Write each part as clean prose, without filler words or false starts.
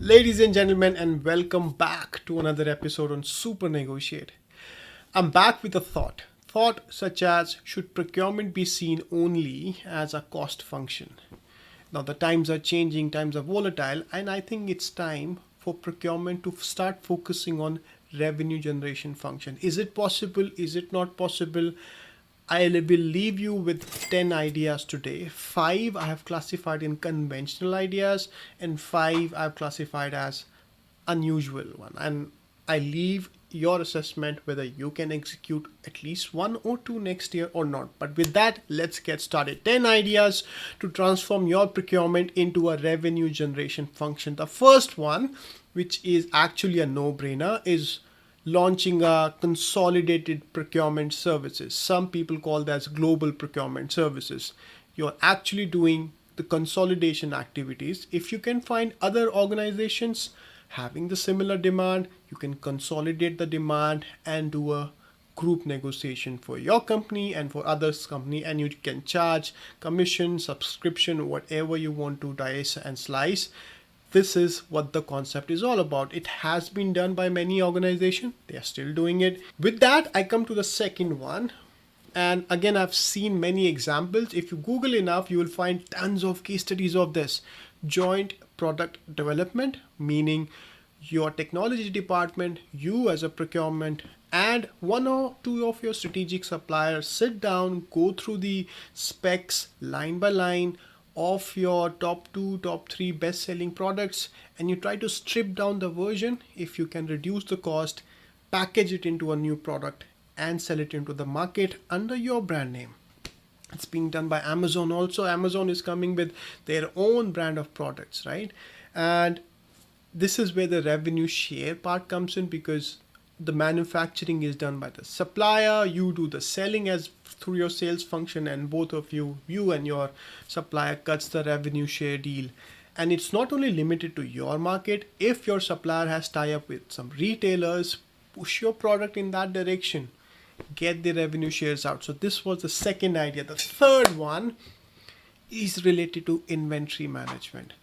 Ladies and gentlemen, and welcome back to another episode on Super Negotiate. I'm back with a thought. Thought such as, should procurement be seen only as a cost function? Now, the times are changing, times are volatile, and I think it's time for procurement to start focusing on revenue generation function. Is it possible? Is it not possible? I will leave you with 10 ideas today. 5 I have classified in conventional ideas, and 5 I have classified as unusual one. And I leave your assessment whether you can execute at least 1 or 2 next year or not. But with that, let's get started. 10 ideas to transform your procurement into a revenue generation function. The first one, which is actually a no-brainer, is launching a consolidated procurement services. Some people call that as global procurement services. You're actually doing the consolidation activities. If you can find other organizations having the similar demand, you can consolidate the demand and do a group negotiation for your company and for others company, and you can charge commission, subscription, whatever you want to dice and slice. This is what the concept is all about. It has been done by many organizations. They are still doing it. With that, I come to the second one. And again, I've seen many examples. If you Google enough, you will find tons of case studies of this. Joint product development, meaning your technology department, you as a procurement, and 1 or 2 of your strategic suppliers sit down, go through the specs line by line of your top 2, top 3 best selling products, and you try to strip down the version. If you can reduce the cost, package it into a new product and sell it into the market under your brand name. It's being done by Amazon also. Amazon is coming with their own brand of products, right? And this is where the revenue share part comes in, because the manufacturing is done by the supplier, you do the selling as through your sales function, and both of you and your supplier cuts the revenue share deal. And it's not only limited to your market. If your supplier has tie up with some retailers, push your product in that direction, get the revenue shares out. So this was the second idea. The third one is related to inventory management.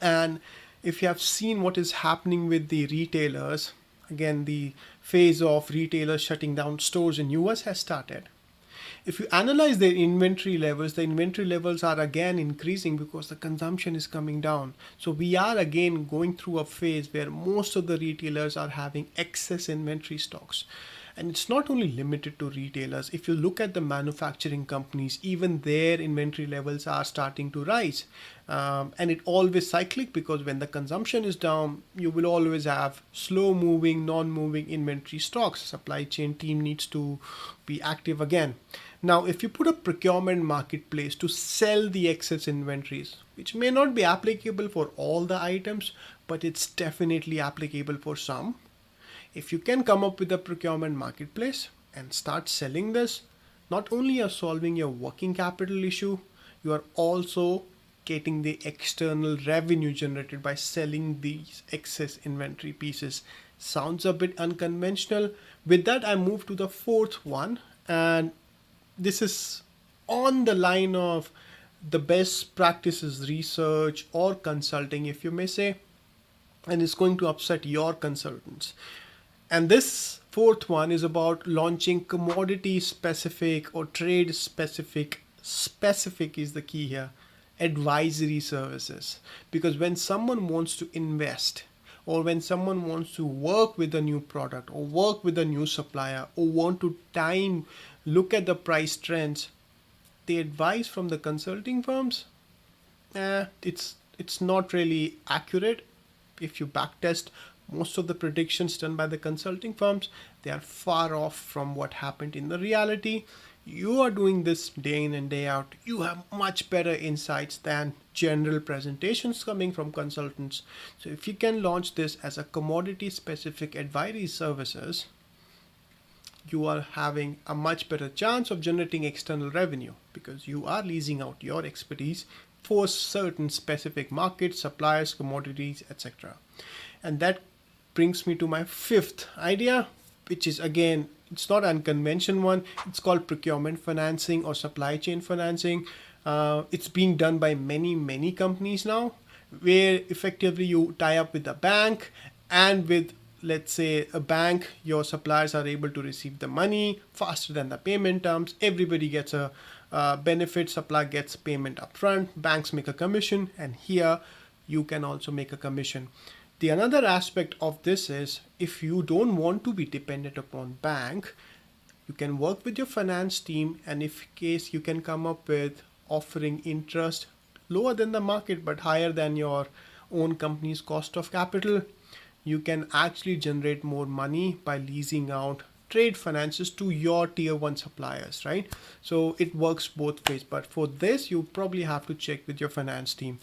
And if you have seen what is happening with the retailers, again, the phase of retailers shutting down stores in US has started. If you analyze their inventory levels, the inventory levels are again increasing because the consumption is coming down. So we are again going through a phase where most of the retailers are having excess inventory stocks. And it's not only limited to retailers. If you look at the manufacturing companies, even their inventory levels are starting to rise. And it always cyclic, because when the consumption is down, you will always have slow moving, non-moving inventory stocks. Supply chain team needs to be active again. Now, if you put a procurement marketplace to sell the excess inventories, which may not be applicable for all the items, but it's definitely applicable for some. If you can come up with a procurement marketplace and start selling this, not only are solving your working capital issue, you are also getting the external revenue generated by selling these excess inventory pieces. Sounds a bit unconventional. With that, I move to the fourth one, and this is on the line of the best practices research or consulting, if you may say, and it's going to upset your consultants. And this fourth one is about launching commodity specific or trade specific is the key here, advisory services. Because when someone wants to invest, or when someone wants to work with a new product or work with a new supplier, or want to look at the price trends, the advice from the consulting firms, it's not really accurate. If you backtest most of the predictions done by the consulting firms, they are far off from what happened in the reality. You are doing this day in and day out. You have much better insights than general presentations coming from consultants. So if you can launch this as a commodity specific advisory services, you are having a much better chance of generating external revenue, because you are leasing out your expertise for certain specific markets, suppliers, commodities, etc. And that brings me to my fifth idea, which is, again, it's not an unconventional one. It's called procurement financing or supply chain financing. It's being done by many companies now. where effectively you tie up with the bank, and with, let's say, a bank, your suppliers are able to receive the money faster than the payment terms. Everybody gets a benefit. Supplier gets payment upfront, banks make a commission, and here you can also make a commission. The another aspect of this is, if you don't want to be dependent upon bank, you can work with your finance team, and if case you can come up with offering interest lower than the market but higher than your own company's cost of capital, you can actually generate more money by leasing out trade finances to your tier 1 suppliers, right? So it works both ways, but for this you probably have to check with your finance team.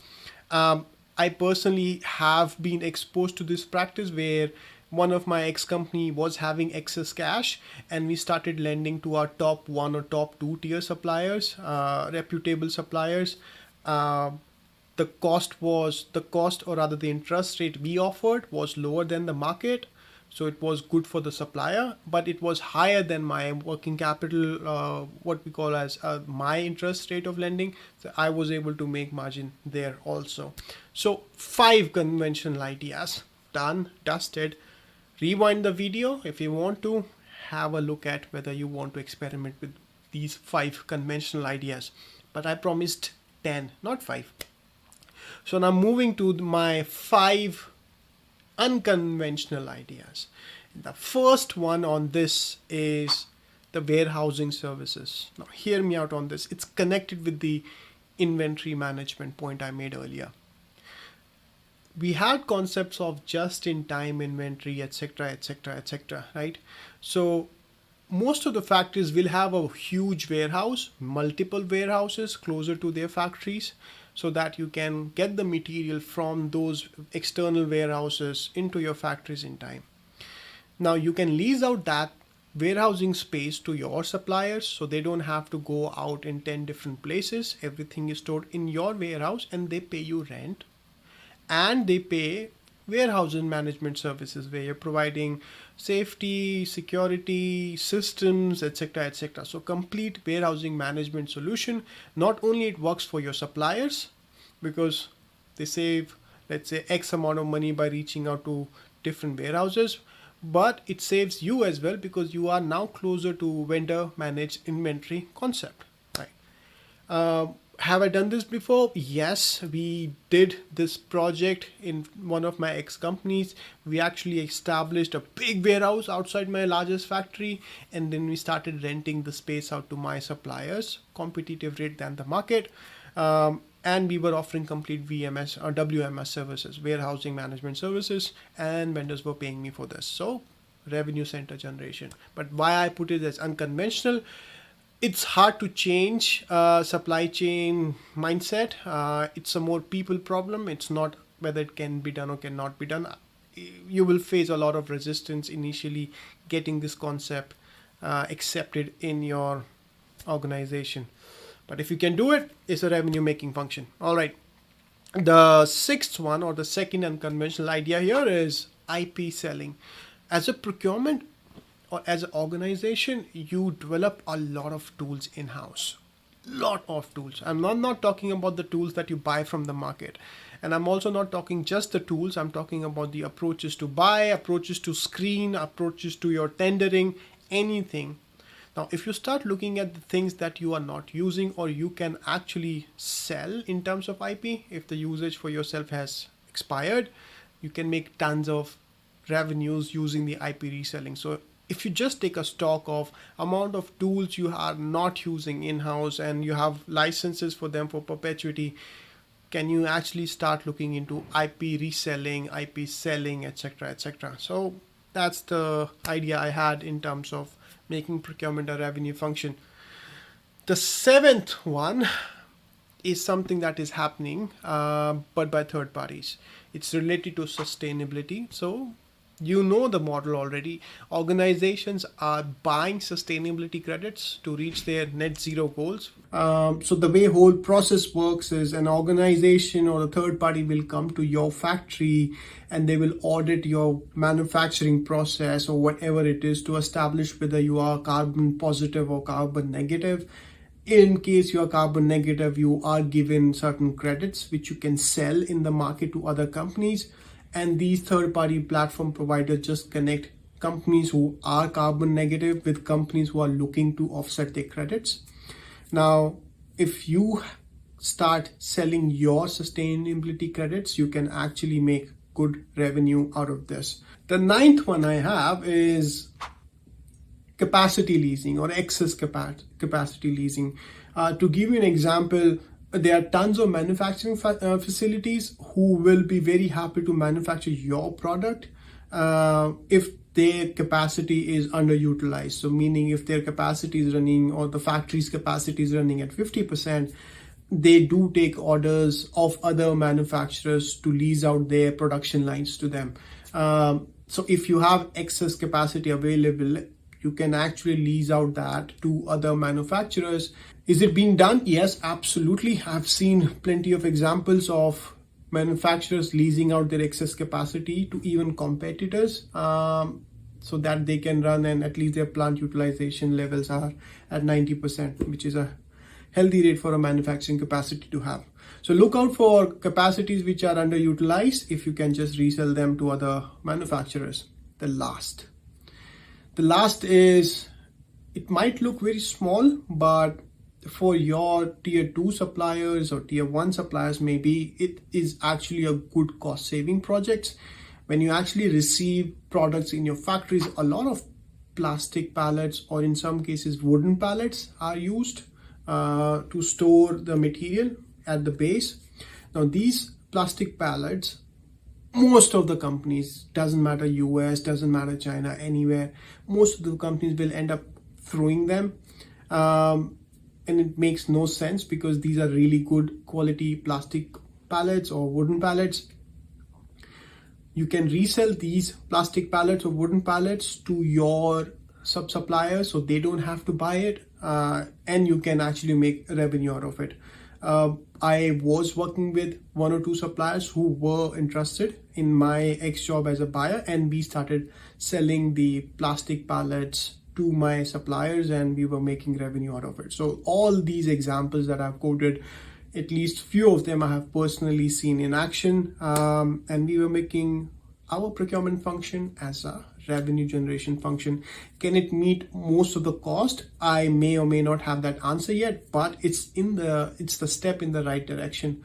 I personally have been exposed to this practice where one of my ex-company was having excess cash, and we started lending to our top 1 or top 2 tier suppliers, reputable suppliers. The cost or rather the interest rate we offered was lower than the market, so it was good for the supplier, but it was higher than my working capital, what we call as my interest rate of lending. So I was able to make margin there also. So 5 conventional ideas done, dusted. Rewind the video if you want to have a look at whether you want to experiment with these 5 conventional ideas, but I promised 10, not 5. So now moving to my 5 unconventional ideas. The first one on this is the warehousing services. Now hear me out on this. It's connected with the inventory management point I made earlier. We had concepts of just-in-time inventory, etc., etc., etc., right? So most of the factories will have a huge warehouse, multiple warehouses closer to their factories, so that you can get the material from those external warehouses into your factories in time. Now you can lease out that warehousing space to your suppliers, so they don't have to go out in 10 different places. Everything is stored in your warehouse, and they pay you rent, and they pay warehousing management services where you're providing safety, security, systems, etc., etc. So complete warehousing management solution. Not only it works for your suppliers because they save, let's say, X amount of money by reaching out to different warehouses, but it saves you as well because you are now closer to vendor managed inventory concept, right? Have I done this before? Yes, we did this project in one of my ex-companies. We actually established a big warehouse outside my largest factory, and then we started renting the space out to my suppliers, competitive rate than the market. And we were offering complete VMS or WMS services, warehousing management services, and vendors were paying me for this. So revenue center generation. But why I put it as unconventional? It's hard to change supply chain mindset. It's a more people problem. It's not whether it can be done or cannot be done. You will face a lot of resistance initially getting this concept accepted in your organization. But if you can do it, it's a revenue making function. All right. The 6th one, or the second unconventional idea here, is IP selling. As a procurement or as an organization, you develop a lot of tools in-house. Lot of tools. I'm not talking about the tools that you buy from the market. And I'm also not talking just the tools. I'm talking about the approaches to buy, approaches to screen, approaches to your tendering, anything. Now, if you start looking at the things that you are not using or you can actually sell in terms of IP, if the usage for yourself has expired, you can make tons of revenues using the IP reselling. So if you just take a stock of amount of tools you are not using in-house and you have licenses for them for perpetuity, can you actually start looking into IP reselling, IP selling, etc., etc. So that's the idea I had in terms of making procurement a revenue function. The 7th one is something that is happening, but by third parties. It's related to sustainability. So you know the model already. Organizations are buying sustainability credits to reach their net zero goals. So the way whole process works is an organization or a third party will come to your factory and they will audit your manufacturing process or whatever it is to establish whether you are carbon positive or carbon negative. In case you are carbon negative, you are given certain credits which you can sell in the market to other companies. And these third-party platform providers just connect companies who are carbon negative with companies who are looking to offset their credits. Now, if you start selling your sustainability credits, you can actually make good revenue out of this. The ninth one I have is capacity leasing or excess capacity leasing. To give you an example, there are tons of manufacturing facilities who will be very happy to manufacture your product if their capacity is underutilized. So meaning if their capacity is running, or the factory's capacity is running at 50%, they do take orders of other manufacturers to lease out their production lines to them. So if you have excess capacity available, you can actually lease out that to other manufacturers. Is it being done? Yes, absolutely. I've seen plenty of examples of manufacturers leasing out their excess capacity to even competitors, so that they can run, and at least their plant utilization levels are at 90%, which is a healthy rate for a manufacturing capacity to have. So look out for capacities which are underutilized if you can just resell them to other manufacturers. The last is, it might look very small, but for your tier 2 suppliers or tier 1 suppliers, maybe it is actually a good cost saving project. When you actually receive products in your factories, a lot of plastic pallets, or in some cases wooden pallets, are used to store the material at the base. Now these plastic pallets, most of the companies, doesn't matter US, doesn't matter China, anywhere, most of the companies will end up throwing them. And it makes no sense, because these are really good quality plastic pallets or wooden pallets. You can resell these plastic pallets or wooden pallets to your sub-suppliers, so they don't have to buy it, and you can actually make revenue out of it. I was working with 1 or 2 suppliers who were interested in my ex-job as a buyer, and we started selling the plastic pallets to my suppliers, and we were making revenue out of it. So all these examples that I've quoted, at least few of them I have personally seen in action, and we were making our procurement function as a revenue generation function. Can it meet most of the cost? I may or may not have that answer yet, but it's the step in the right direction.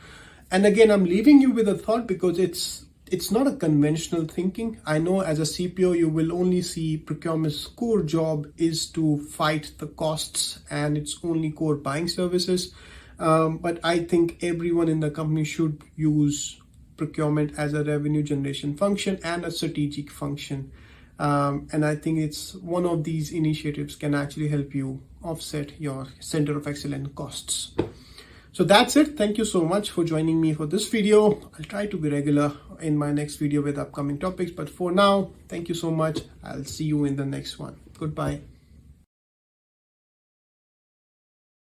And again, I'm leaving you with a thought, because it's not a conventional thinking. I know as a CPO, you will only see procurement's core job is to fight the costs, and it's only core buying services. But I think everyone in the company should use procurement as a revenue generation function and a strategic function. And I think it's one of these initiatives can actually help you offset your Center of Excellence costs. So that's it. Thank you so much for joining me for this video. I'll try to be regular in my next video with upcoming topics, but for now, thank you so much. I'll see you in the next one. Goodbye.